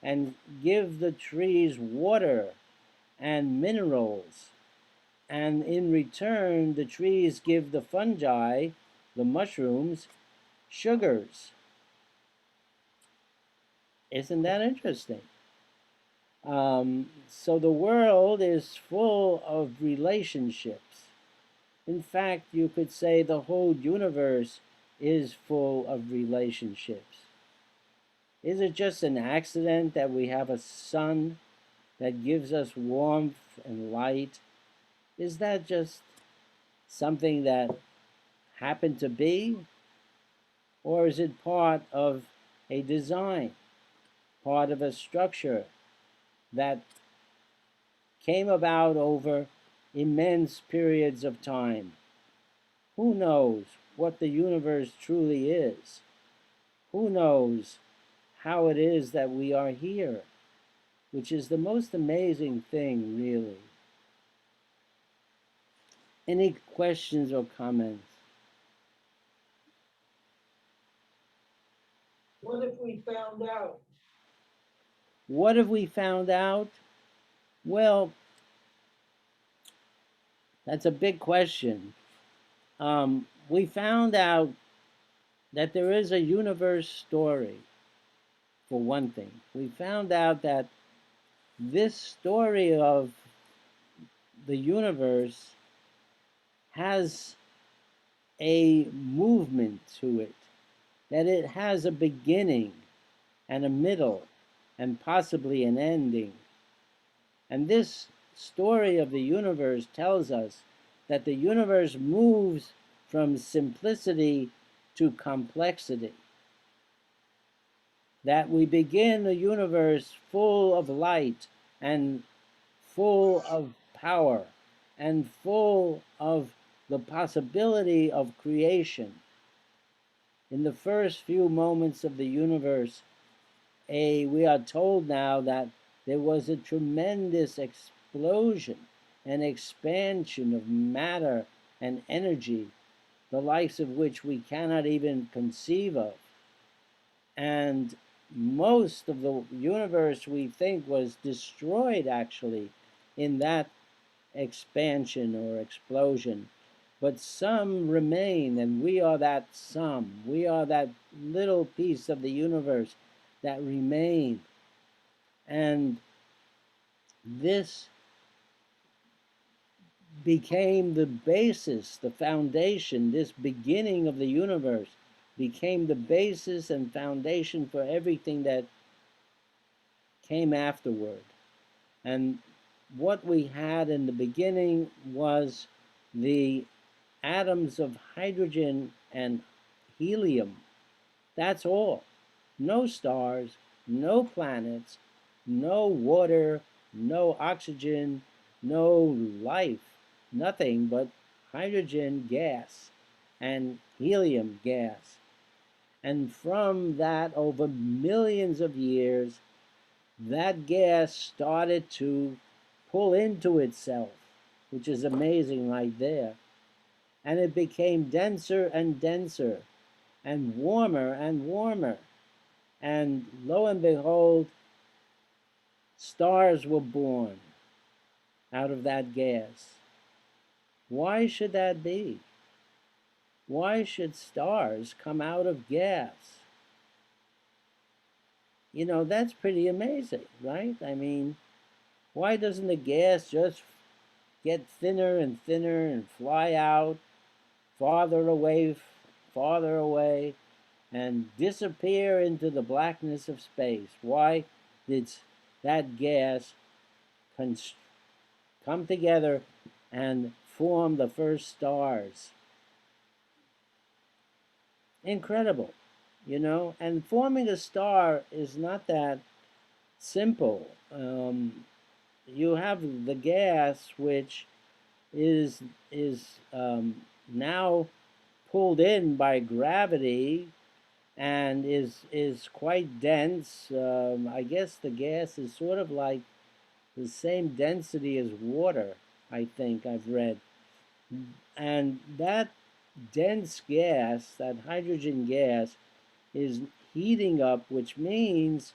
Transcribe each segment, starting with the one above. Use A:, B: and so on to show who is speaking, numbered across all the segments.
A: and give the trees water and minerals. And in return, the trees give the fungi, the mushrooms, sugars. Isn't that interesting? So the world is full of relationships. In fact, you could say the whole universe is full of relationships. Is it just an accident that we have a sun that gives us warmth and light? Is that just something that happened to be? Or is it part of a design, part of a structure that came about over immense periods of time? Who knows what the universe truly is? Who knows how it is that we are here? Which is the most amazing thing, really. Any questions or comments?
B: What if we found out?
A: What have we found out? Well, that's a big question. We found out that there is a universe story, for one thing. We found out that this story of the universe has a movement to it, that it has a beginning and a middle and possibly an ending. And this story of the universe tells us that the universe moves from simplicity to complexity. That we begin the universe full of light and full of power and full of the possibility of creation. In the first few moments of the universe, we are told now that there was a tremendous explosion and expansion of matter and energy, the likes of which we cannot even conceive of. And most of the universe, we think, was destroyed actually in that expansion or explosion. But some remain, and we are that some. We are that little piece of the universe that remain. And this became the basis, the foundation, this beginning of the universe became the basis and foundation for everything that came afterward. And what we had in the beginning was the atoms of hydrogen and helium. That's all. No stars, no planets, no water, no oxygen, no life, nothing but hydrogen gas and helium gas. And from that, over millions of years, that gas started to pull into itself, which is amazing right there. And it became denser and denser and warmer and warmer. And lo and behold, stars were born out of that gas. Why should that be? Why should stars come out of gas? You know, that's pretty amazing, right? I mean, why doesn't the gas just get thinner and thinner and fly out farther away, and disappear into the blackness of space? Why did that gas come together and form the first stars? Incredible, you know? And forming a star is not that simple. You have the gas, which is now pulled in by gravity and is quite dense. I guess the gas is sort of like the same density as water, I think I've read. And that dense gas, that hydrogen gas, is heating up, which means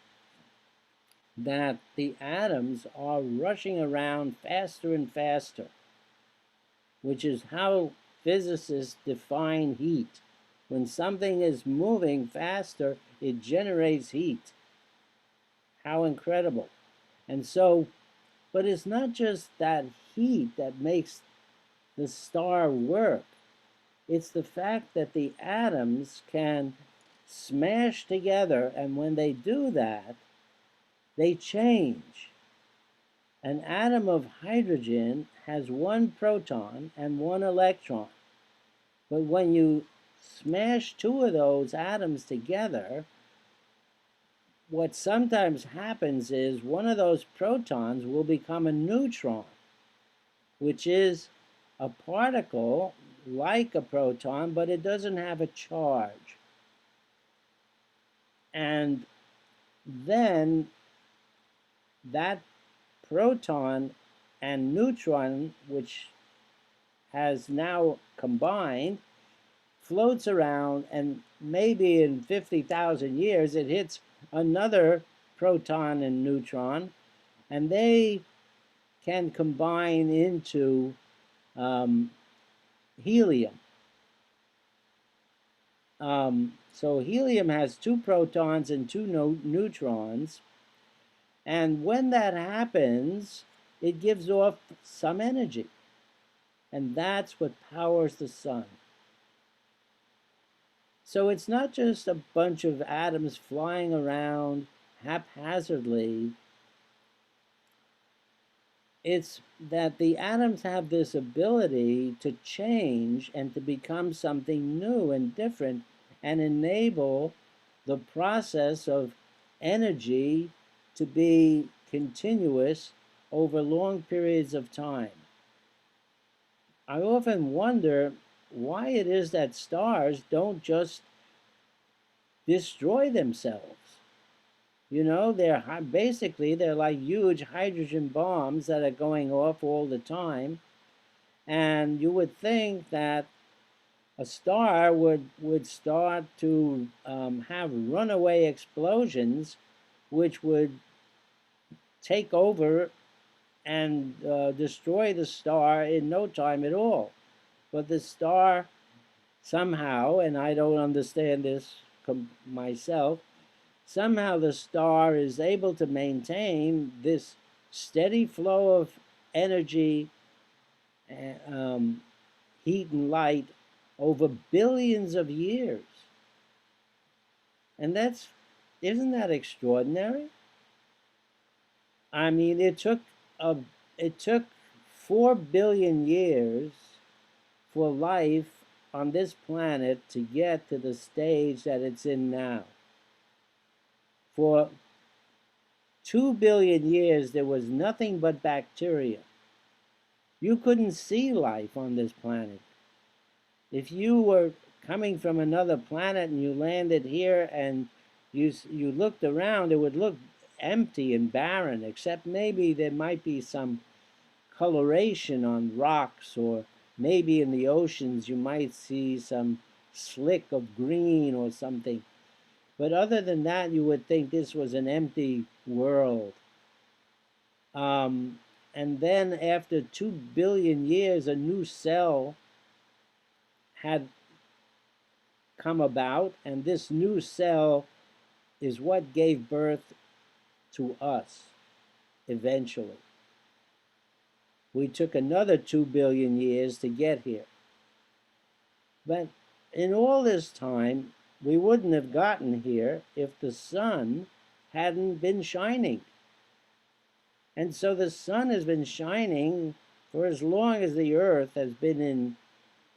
A: that the atoms are rushing around faster and faster, which is how physicists define heat. When something is moving faster, it generates heat. How incredible. And so, but it's not just that heat that makes the star work. It's the fact that the atoms can smash together, and when they do that, they change. An atom of hydrogen has one proton and one electron. But when you smash two of those atoms together, what sometimes happens is one of those protons will become a neutron, which is a particle like a proton, but it doesn't have a charge. And then that proton and neutron, which has now combined, floats around, and maybe in 50,000 years it hits another proton and neutron, and they can combine into helium. So helium has two protons and two neutrons, and when that happens, it gives off some energy, and that's what powers the sun. So it's not just a bunch of atoms flying around haphazardly. It's that the atoms have this ability to change and to become something new and different and enable the process of energy to be continuous over long periods of time. I often wonder why it is that stars don't just destroy themselves. You know, they're basically they're like huge hydrogen bombs that are going off all the time, and you would think that a star would start to have runaway explosions, which would take over and destroy the star in no time at all. But the star somehow, and I don't understand this myself, somehow the star is able to maintain this steady flow of energy, heat and light over billions of years. And isn't that extraordinary? I mean, it took 4 billion years for life on this planet to get to the stage that it's in now. For 2 billion years, there was nothing but bacteria. You couldn't see life on this planet. If you were coming from another planet and you landed here and you looked around, it would look empty and barren, except maybe there might be some coloration on rocks, or maybe in the oceans you might see some slick of green or something. But other than that, you would think this was an empty world. And then after 2 billion years, a new cell had come about, and this new cell is what gave birth to us eventually. We took another 2 billion years to get here. But in all this time, we wouldn't have gotten here if the sun hadn't been shining. And so the sun has been shining for as long as the earth has been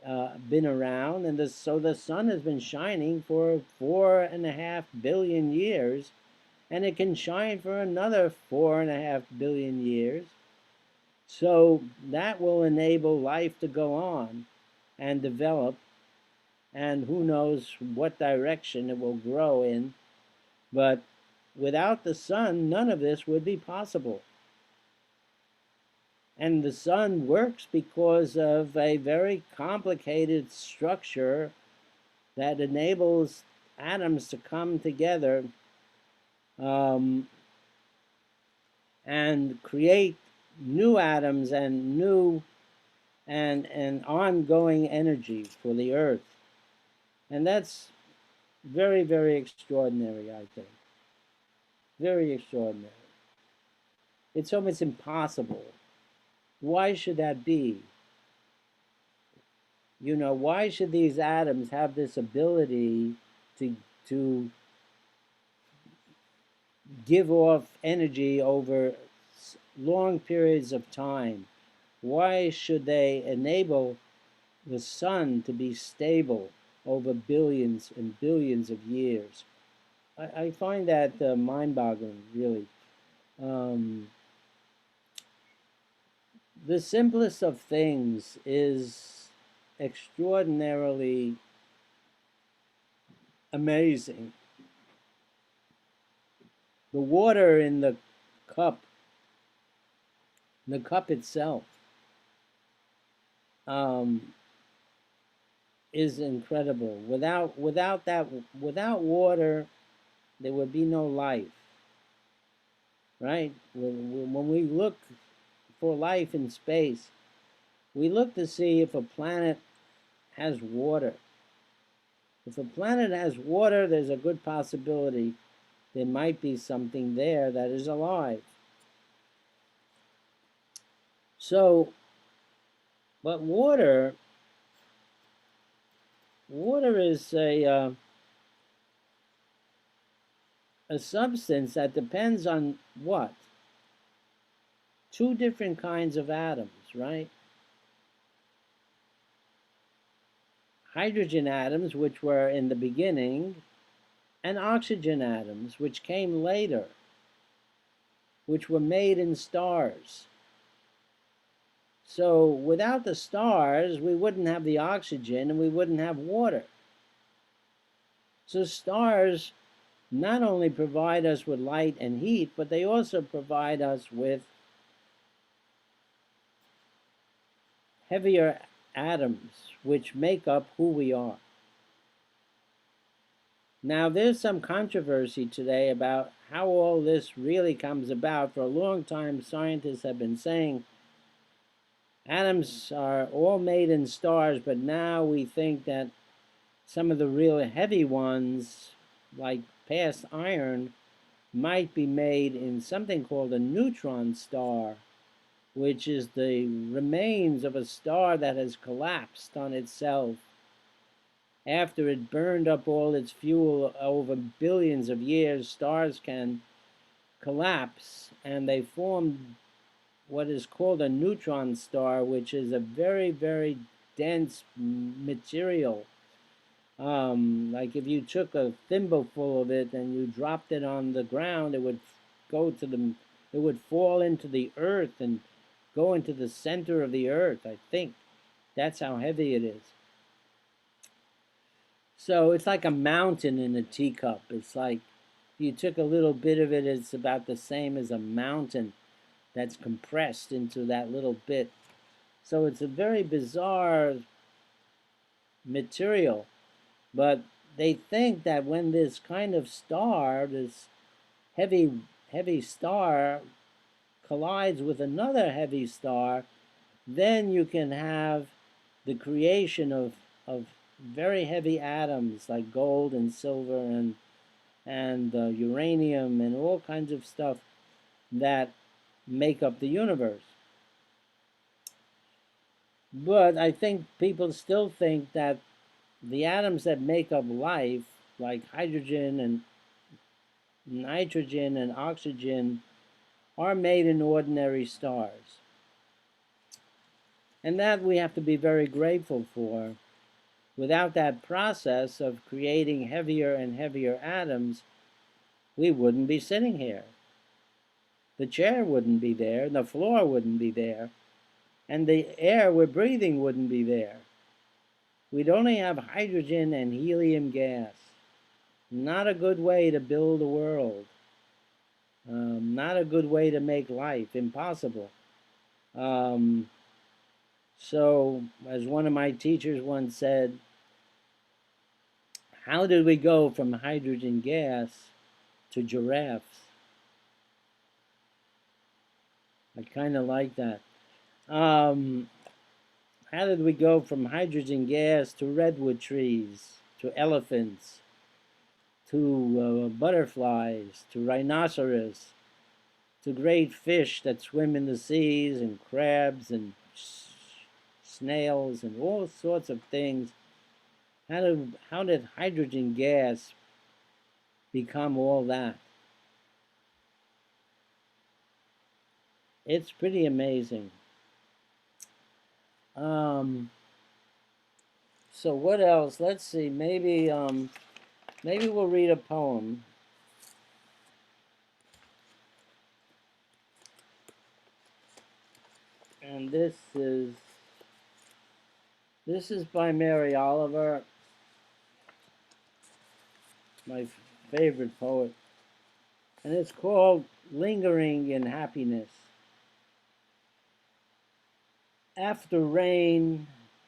A: around, and so the sun has been shining for 4.5 billion years, and it can shine for another 4.5 billion years. So that will enable life to go on and develop, and who knows what direction it will grow in. But without the sun, none of this would be possible. And the sun works because of a very complicated structure that enables atoms to come together and create new atoms and new and ongoing energy for the earth. And that's very, very extraordinary, I think. Very extraordinary. It's almost impossible. Why should that be? Why should these atoms have this ability to give off energy over long periods of time? Why should they enable the sun to be stable over billions and billions of years? I find that mind-boggling, really. Um, the simplest of things is extraordinarily amazing. The water in cup, the cup itself, um, is incredible. Without water, there would be no life, right? When we look for life in space, we look to see if a planet has water. If a planet has water, there's a good possibility there might be something there that is alive. So, but water is a substance that depends on what? Two different kinds of atoms, right? Hydrogen atoms, which were in the beginning, and oxygen atoms, which came later, which were made in stars. So without the stars, we wouldn't have the oxygen and we wouldn't have water. So stars not only provide us with light and heat, but they also provide us with heavier atoms, which make up who we are. Now, there's some controversy today about how all this really comes about. For a long time, scientists have been saying atoms are all made in stars, but now we think that some of the real heavy ones, like past iron, might be made in something called a neutron star, which is the remains of a star that has collapsed on itself after it burned up all its fuel over billions of years. Stars can collapse and they form what is called a neutron star, which is a very, very dense material. Like if you took a thimbleful of it and you dropped it on the ground, it would it would fall into the earth and go into the center of the earth. I think that's how heavy it is. So it's like a mountain in a teacup. It's like if you took a little bit of it, it's about the same as a mountain that's compressed into that little bit. So it's a very bizarre material. But they think that when this kind of star, this heavy, heavy star, collides with another heavy star, then you can have the creation of very heavy atoms like gold and silver and uranium and all kinds of stuff that make up the universe. But I think people still think that the atoms that make up life, like hydrogen and nitrogen and oxygen, are made in ordinary stars. And that we have to be very grateful for. Without that process of creating heavier and heavier atoms, we wouldn't be sitting here. The chair wouldn't be there, the floor wouldn't be there, and the air we're breathing wouldn't be there. We'd only have hydrogen and helium gas. Not a good way to build a world. Not a good way to make life. Impossible. Um, so, as one of my teachers once said, how did we go from hydrogen gas to giraffes? I kind of like that. Um, how did we go from hydrogen gas to redwood trees to elephants to butterflies to rhinoceros to great fish that swim in the seas and crabs and snails and all sorts of things? How did hydrogen gas become all that? It's pretty amazing. Um, so what else? Let's see. Maybe we'll read a poem. And this is by Mary Oliver, my favorite poet, and it's called "Lingering in Happiness." After rain,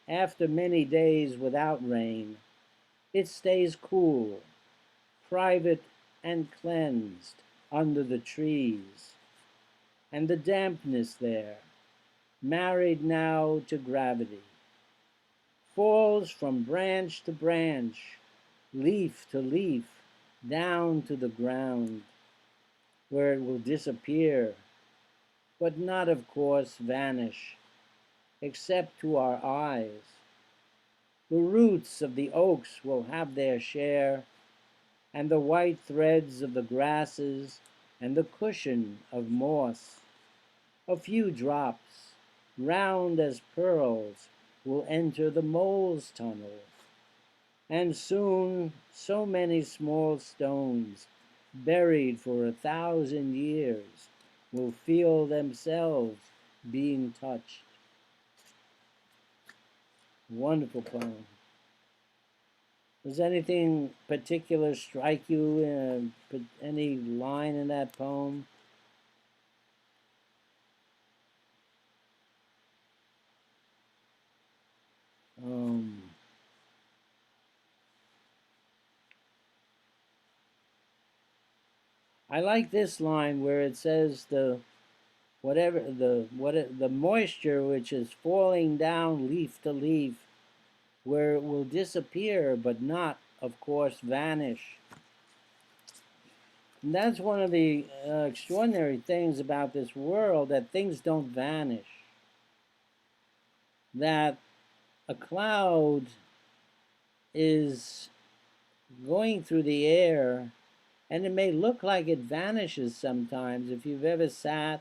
A: after many days without rain, it stays cool, private and cleansed under the trees, and the dampness there, married now to gravity, falls from branch to branch, leaf to leaf, down to the ground, where it will disappear, but not, of course, vanish, except to our eyes. The roots of the oaks will have their share, and the white threads of the grasses, and the cushion of moss. A few drops, round as pearls, will enter the mole's tunnel, and soon so many small stones, buried for 1,000 years, will feel themselves being touched. Wonderful poem. Does anything particular strike you? Any line in that poem? Um, I like this line where it says the moisture which is falling down leaf to leaf, where it will disappear but not, of course, vanish. And that's one of the extraordinary things about this world, that things don't vanish. That a cloud is going through the air, and it may look like it vanishes sometimes. If you've ever sat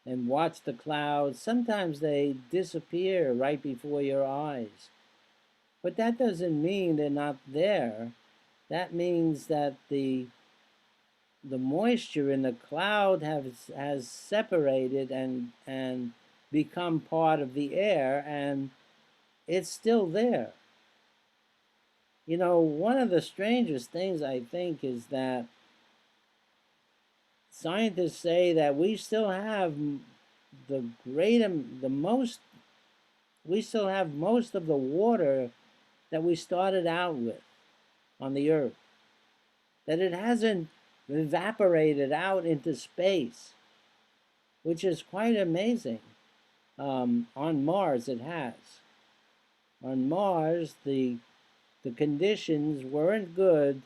A: and watched the clouds, sometimes they disappear right before your eyes. But that doesn't mean they're not there. That means that the moisture in the cloud has separated and become part of the air, and it's still there. One of the strangest things, I think, is that scientists say that we still have the great the most we still have most of the water that we started out with on the earth, that it hasn't evaporated out into space, which is quite amazing. On Mars it has. On Mars the conditions weren't good,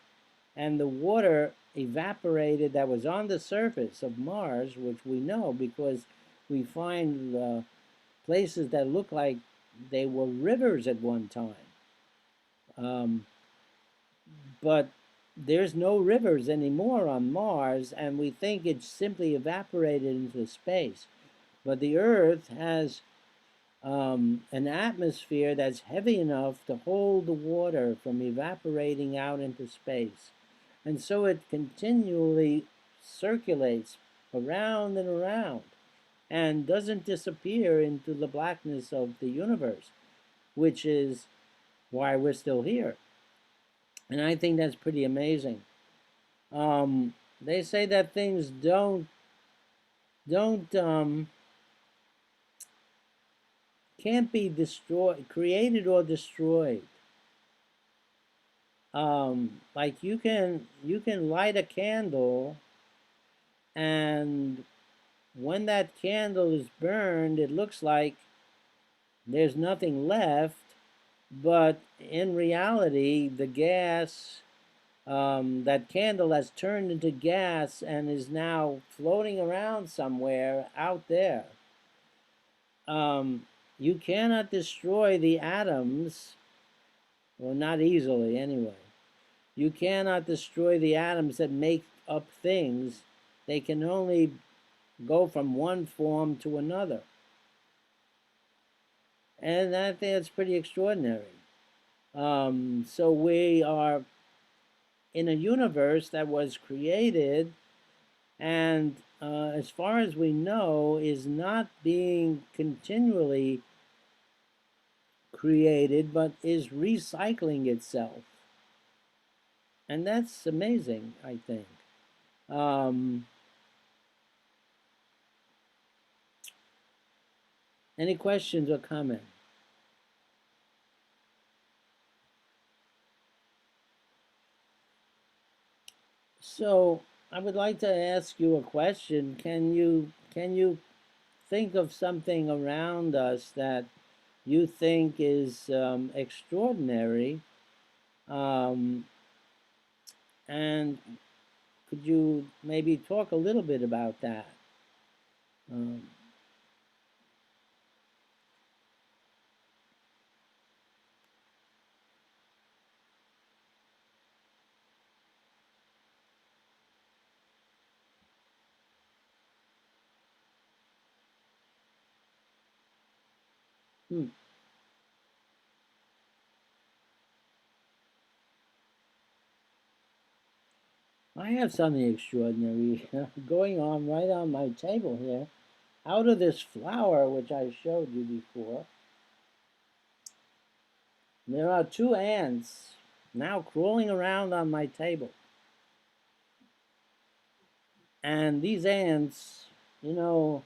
A: and the water evaporated that was on the surface of Mars, which we know because we find places that look like they were rivers at one time. Um, but there's no rivers anymore on Mars, and we think it's simply evaporated into space. But the Earth has an atmosphere that's heavy enough to hold the water from evaporating out into space. And so it continually circulates around and around and doesn't disappear into the blackness of the universe, which is why we're still here. And I think that's pretty amazing. They say that things don't can't be destroyed, created or destroyed. Like you can light a candle and when that candle is burned, it looks like there's nothing left, but in reality, the gas, that candle has turned into gas and is now floating around somewhere out there. You cannot destroy the atoms, or not easily anyway. You cannot destroy the atoms that make up things. They can only go from one form to another. And I think that's pretty extraordinary. So we are in a universe that was created and, as far as we know, is not being continually created, but is recycling itself. And that's amazing, I think. Um, any questions or comments? So I would like to ask you a question. Can you think of something around us that you think is extraordinary? Um, and could you maybe talk a little bit about that? Um, hmm. I have something extraordinary going on right on my table here. Out of this flower, which I showed you before, there are two ants now crawling around on my table. And these ants, you know,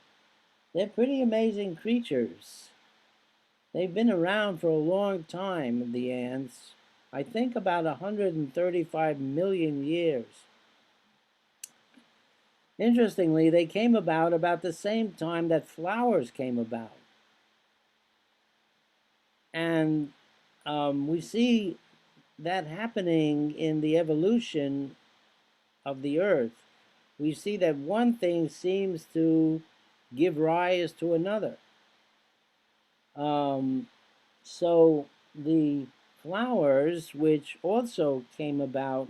A: they're pretty amazing creatures. They've been around for a long time, the ants. I think about 135 million years. Interestingly, they came about the same time that flowers came about. And we see that happening in the evolution of the earth. We see that one thing seems to give rise to another. Um, so the flowers, which also came about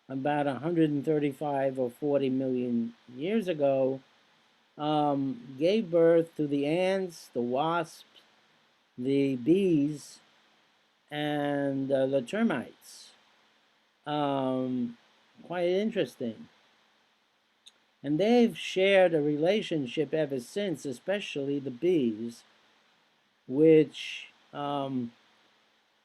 A: 135 or 40 million years ago, gave birth to the ants, the wasps, the bees, and the termites. Um, quite interesting. And they've shared a relationship ever since, especially the bees, which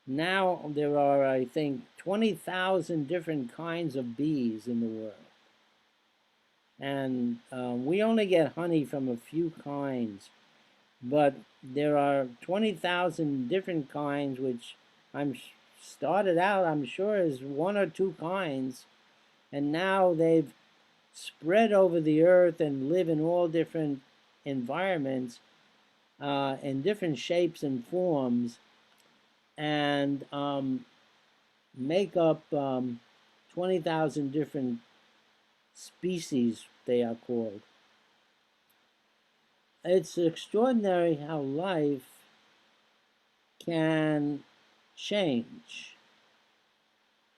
A: now there are, I think, 20,000 different kinds of bees in the world. And we only get honey from a few kinds, but there are 20,000 different kinds, which I'm started out, I'm sure, as one or two kinds, and now they've spread over the earth and live in all different environments, in different shapes and forms, and make up 20,000 different species, they are called. It's extraordinary how life can change.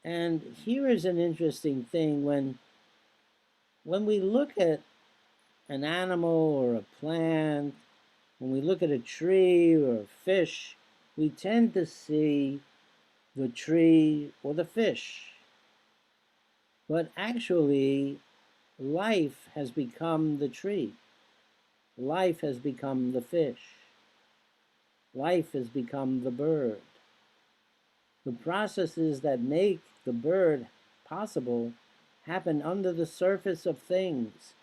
A: And here is an interesting thing when we look at an animal or a plant, when we look at a tree or a fish, we tend to see the tree or the fish. But actually, life has become the tree. Life has become the fish. Life has become the bird. The processes that make the bird possible happen under the surface of things,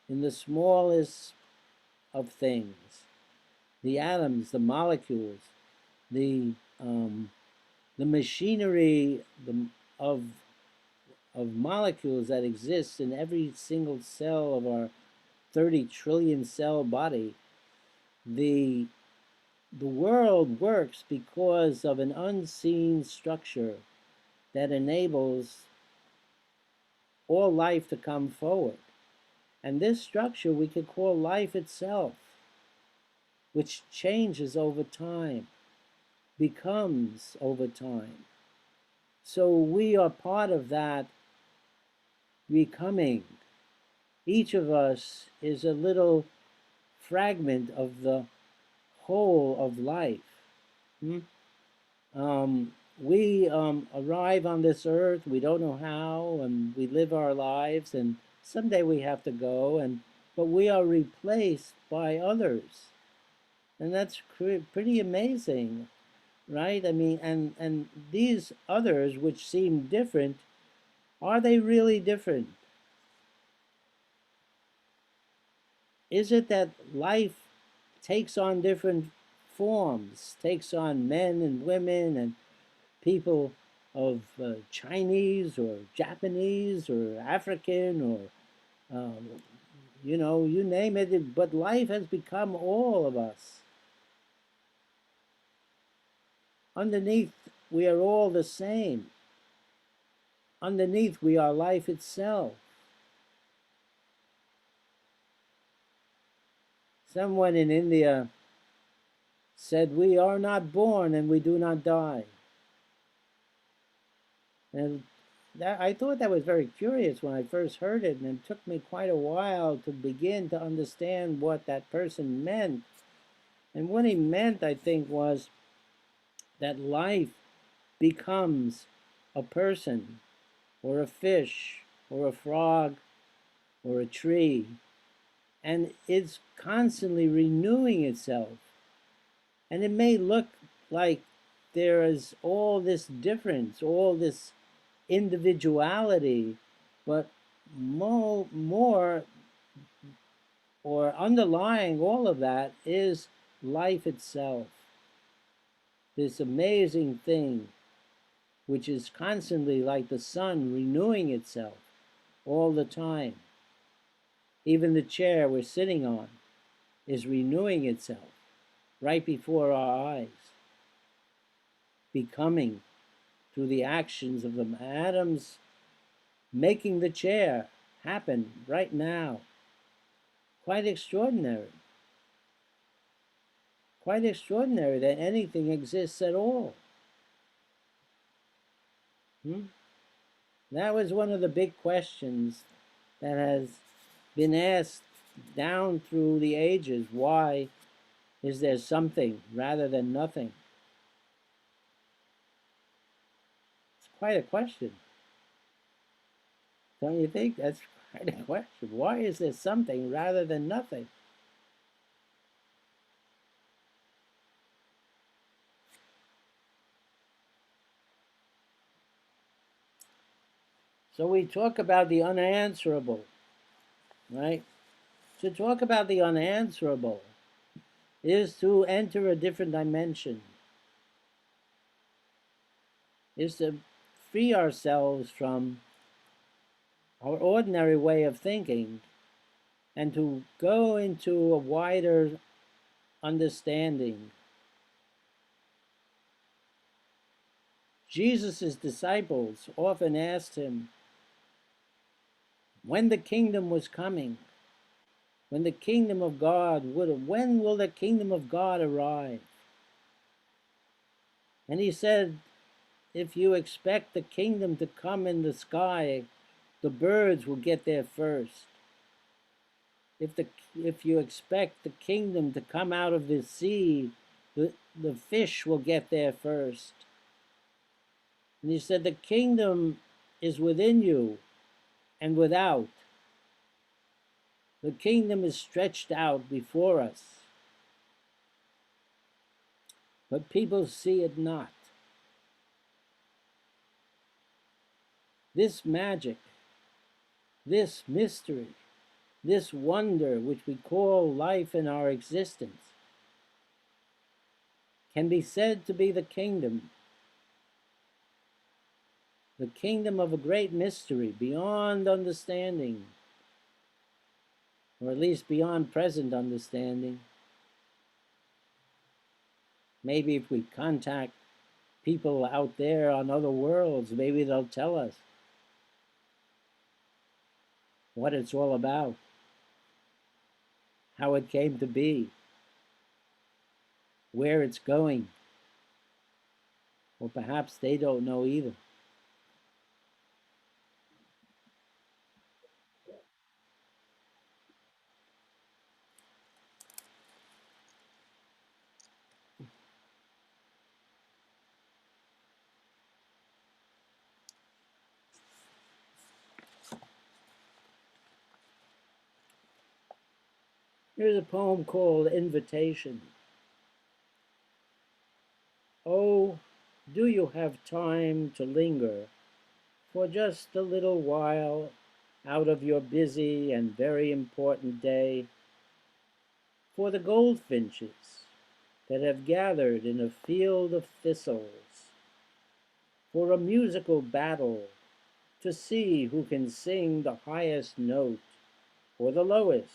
A: in the smallest of things. The atoms, the molecules, the machinery of molecules that exist in every single cell of our 30 trillion cell body, the the world works because of an unseen structure that enables all life to come forward. And this structure we could call life itself, which changes over time, becomes over time. So we are part of that becoming. Each of us is a little fragment of the whole of life. Hmm? We arrive on this earth, we don't know how, and we live our lives, and someday we have to go, but we are replaced by others. And that's pretty amazing, right? I mean, and these others, which seem different, are they really different? Is it that life takes on different forms, takes on men and women and people of Chinese or Japanese or African or, you name it, but life has become all of us. Underneath, we are all the same. Underneath, we are life itself. Someone in India said, "We are not born and we do not die." And I thought that was very curious when I first heard it, and it took me quite a while to begin to understand what that person meant. And what he meant, I think, was that life becomes a person, or a fish, or a frog, or a tree, and it's constantly renewing itself. And it may look like there is all this difference, all this individuality, but more or underlying all of that is life itself. This amazing thing, which is constantly like the sun renewing itself all the time. Even the chair we're sitting on is renewing itself right before our eyes, becoming through the actions of the atoms making the chair happen right now. Quite extraordinary. Quite extraordinary that anything exists at all. That was one of the big questions that has been asked down through the ages. Why is there something rather than nothing? It's quite a question. Don't you think? That's quite a question. Why is there something rather than nothing? So we talk about the unanswerable, right? To talk about the unanswerable is to enter a different dimension, is to free ourselves from our ordinary way of thinking and to go into a wider understanding. Jesus' disciples often asked him when the kingdom was coming, when the kingdom of God when will the kingdom of God arrive? And he said, if you expect the kingdom to come in the sky, the birds will get there first. If you expect the kingdom to come out of the sea, the fish will get there first. And he said, the kingdom is within you and without. The kingdom is stretched out before us, but people see it not. This magic, this mystery, this wonder which we call life in our existence can be said to be the kingdom of a great mystery beyond understanding. or at least beyond present understanding. Maybe if we contact people out there on other worlds, maybe they'll tell us what it's all about, how it came to be, where it's going. Or perhaps they don't know either. Here's a poem called Invitation. Oh, do you have time to linger for just a little while out of your busy and very important day for the goldfinches that have gathered in a field of thistles, for a musical battle to see who can sing the highest note or the lowest,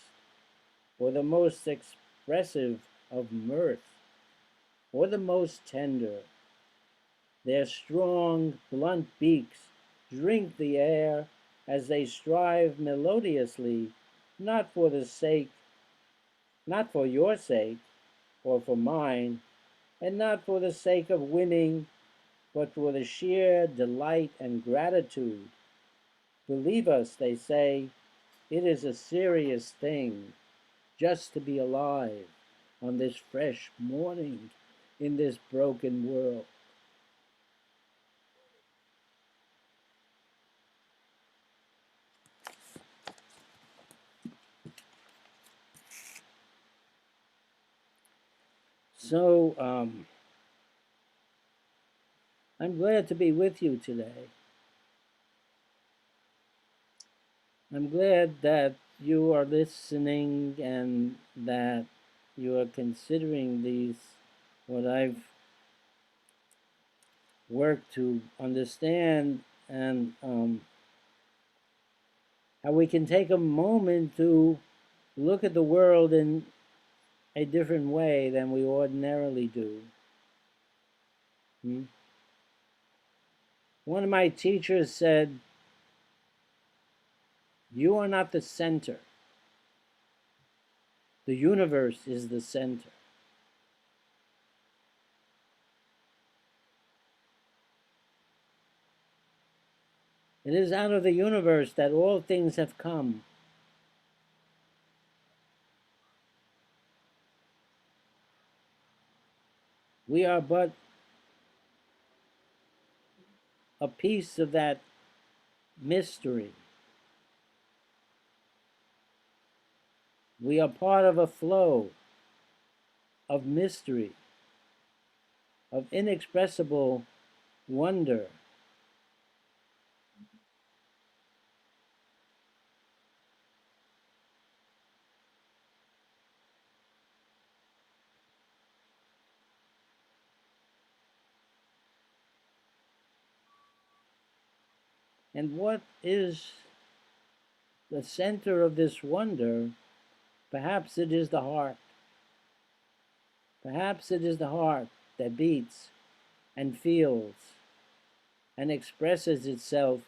A: or the most expressive of mirth, or the most tender. Their strong, blunt beaks drink the air as they strive melodiously, not for the sake, not for your sake, or for mine, and not for the sake of winning, but for the sheer delight and gratitude. Believe us, they say, it is a serious thing just to be alive on this fresh morning in this broken world. So I'm glad to be with you today. I'm glad that you are listening and that you are considering these, what I've worked to understand, and how we can take a moment to look at the world in a different way than we ordinarily do. Hmm? One of my teachers said, you are not the center. The universe is the center. It is out of the universe that all things have come. We are but a piece of that mystery. We are part of a flow of mystery, of inexpressible wonder. And what is the center of this wonder? Perhaps it is the heart. Perhaps it is the heart that beats and feels and expresses itself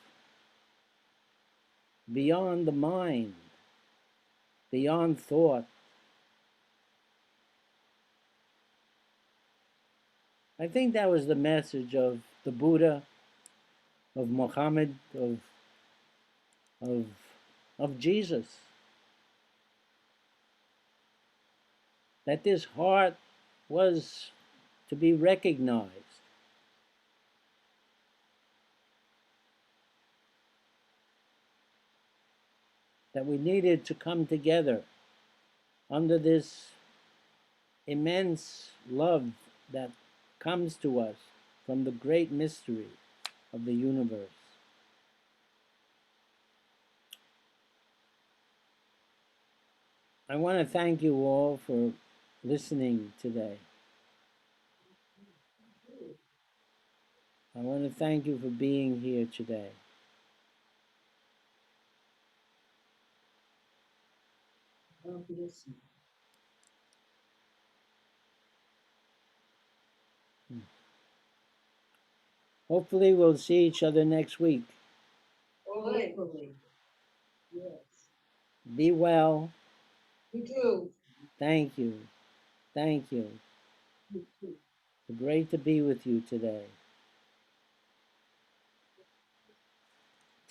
A: beyond the mind, beyond thought. I think that was the message of the Buddha, of Muhammad, of, of Jesus, that this heart was to be recognized, that we needed to come together under this immense love that comes to us from the great mystery of the universe. I want to thank you all for listening today. I want to thank you for being here today.
B: God bless you.
A: Hopefully, we'll see each other next week.
B: Hopefully. Yes.
A: Be well.
B: You too.
A: Thank you. Thank you.
B: You too.
A: Great to be with you today.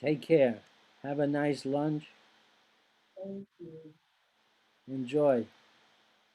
A: Take care. Have a nice lunch.
B: Thank you.
A: Enjoy.